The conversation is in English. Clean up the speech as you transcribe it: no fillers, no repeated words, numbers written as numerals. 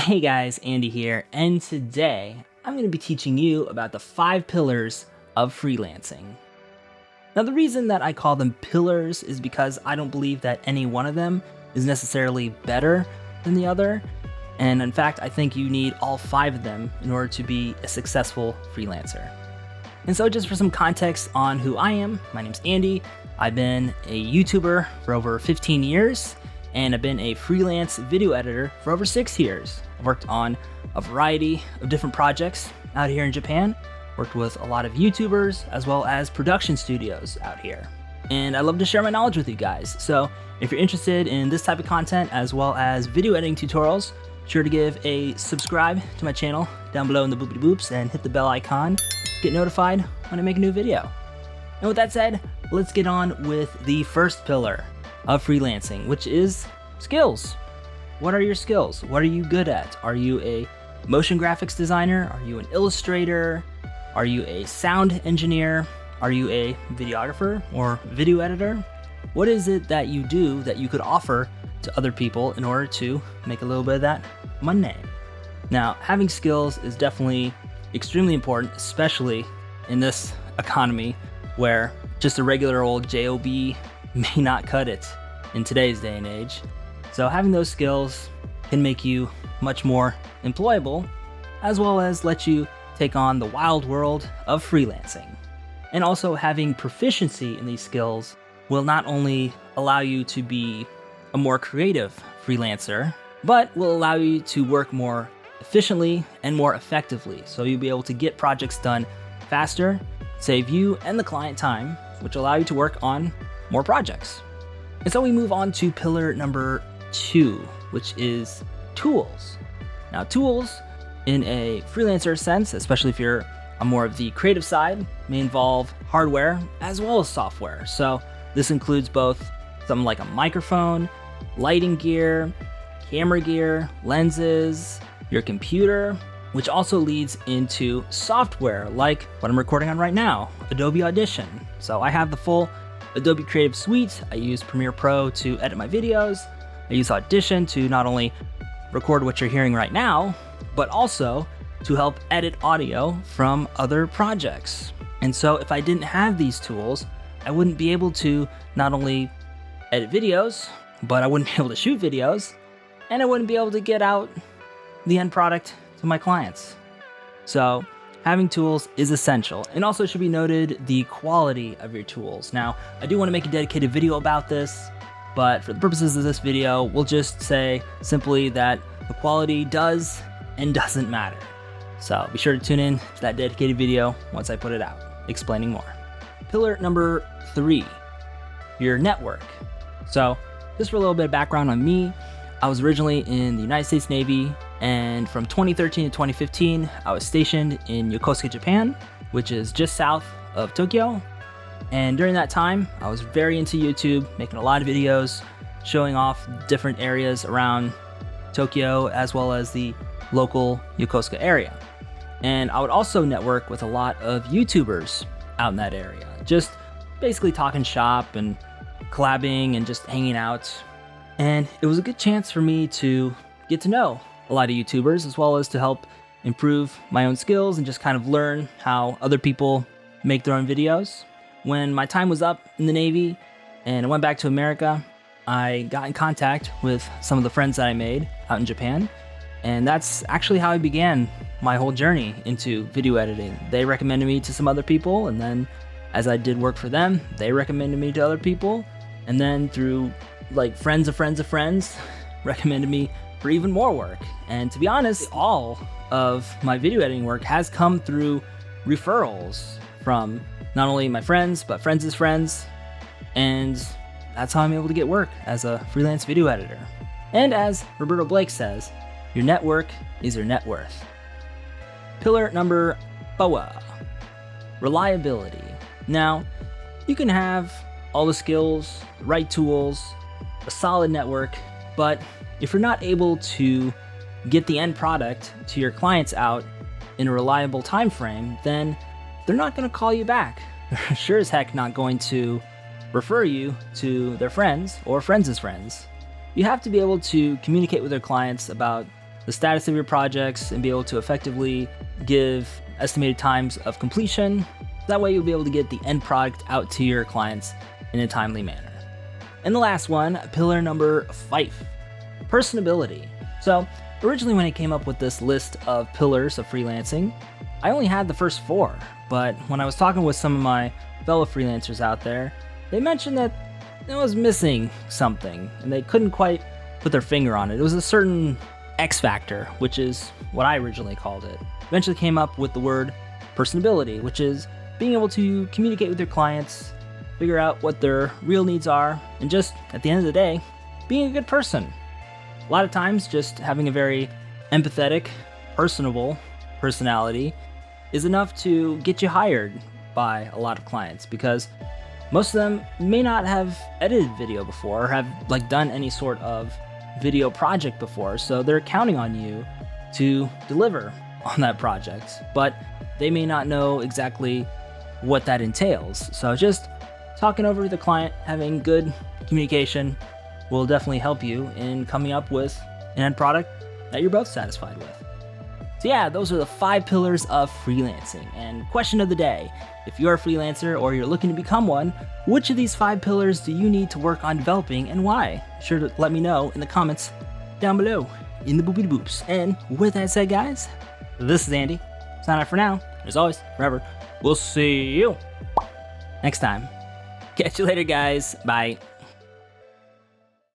Hey guys, Andy here, and today I'm going to be teaching you about the 5 pillars of freelancing. Now the reason that I call them pillars is because I don't believe that any one of them is necessarily better than the other, and in fact I think you need all 5 of them in order to be a successful freelancer. And so just for some context on who I am, my name's Andy. I've been a YouTuber for over 15 years, and I've been a freelance video editor for over 6 years. I've worked on a variety of different projects out here in Japan, worked with a lot of YouTubers as well as production studios out here. And I love to share my knowledge with you guys. So if you're interested in this type of content as well as video editing tutorials, be sure to give a subscribe to my channel down below in the boopity boops and hit the bell icon to get notified when I make a new video. And with that said, let's get on with the first pillar of freelancing, which is skills. What are your skills? What are you good at? Are you a motion graphics designer? Are you an illustrator? Are you a sound engineer? Are you a videographer or video editor? What is it that you do that you could offer to other people in order to make a little bit of that money? Now, having skills is definitely extremely important, especially in this economy where just a regular old job may not cut it in today's day and age. So having those skills can make you much more employable, as well as let you take on the wild world of freelancing. And also having proficiency in these skills will not only allow you to be a more creative freelancer, but will allow you to work more efficiently and more effectively. So you'll be able to get projects done faster, save you and the client time, which allow you to work on more projects. And so we move on to pillar number 2, which is tools. Now tools in a freelancer sense, especially if you're on more of the creative side, may involve hardware as well as software. So this includes both something like a microphone, lighting gear, camera gear, lenses, your computer, which also leads into software like what I'm recording on right now, Adobe Audition. So I have the full Adobe Creative Suite. I use Premiere Pro to edit my videos. I use Audition to not only record what you're hearing right now, but also to help edit audio from other projects. And so if I didn't have these tools, I wouldn't be able to not only edit videos, but I wouldn't be able to shoot videos, and I wouldn't be able to get out the end product to my clients. So having tools is essential, and also should be noted the quality of your tools. Now, I do want to make a dedicated video about this, but for the purposes of this video, we'll just say simply that the quality does and doesn't matter. So be sure to tune in to that dedicated video once I put it out, explaining more. Pillar number 3, your network. So just for a little bit of background on me, I was originally in the United States Navy, and from 2013 to 2015, I was stationed in Yokosuka, Japan, which is just south of Tokyo. And during that time, I was very into YouTube, making a lot of videos, showing off different areas around Tokyo, as well as the local Yokosuka area. And I would also network with a lot of YouTubers out in that area, just basically talking shop and collabing and just hanging out. And it was a good chance for me to get to know a lot of YouTubers, as well as to help improve my own skills and just kind of learn how other people make their own videos. When my time was up in the Navy and I went back to America, I got in contact with some of the friends that I made out in Japan. And that's actually how I began my whole journey into video editing. They recommended me to some other people, and then as I did work for them, they recommended me to other people. And then through like friends of friends of friends recommended me for even more work. And to be honest, all of my video editing work has come through referrals from not only my friends, but friends' friends. And that's how I'm able to get work as a freelance video editor. And as Roberto Blake says, your network is your net worth. Pillar number 4, reliability. Now, you can have all the skills, the right tools, a solid network, but if you're not able to get the end product to your clients out in a reliable time frame, then they're not going to call you back. They're sure as heck not going to refer you to their friends or friends' friends. You have to be able to communicate with their clients about the status of your projects and be able to effectively give estimated times of completion. That way you'll be able to get the end product out to your clients in a timely manner. And the last one, pillar number 5, personability. So originally when I came up with this list of pillars of freelancing, I only had the first 4, but when I was talking with some of my fellow freelancers out there, they mentioned that it was missing something and they couldn't quite put their finger on it. It was a certain X factor, which is what I originally called it. Eventually came up with the word personability, which is being able to communicate with your clients, figure out what their real needs are, and just, at the end of the day, being a good person. A lot of times, just having a very empathetic, personable personality is enough to get you hired by a lot of clients, because most of them may not have edited video before or have done any sort of video project before, so they're counting on you to deliver on that project, but they may not know exactly what that entails. So just talking over to the client, having good communication will definitely help you in coming up with an end product that you're both satisfied with. So yeah, those are the 5 pillars of freelancing. And question of the day, if you're a freelancer or you're looking to become one, which of these 5 pillars do you need to work on developing and why? Be sure to let me know in the comments down below in the boopity boops. And with that said, guys, this is Andy. Sign out for now. As always, forever, we'll see you next time. Catch you later, guys. Bye.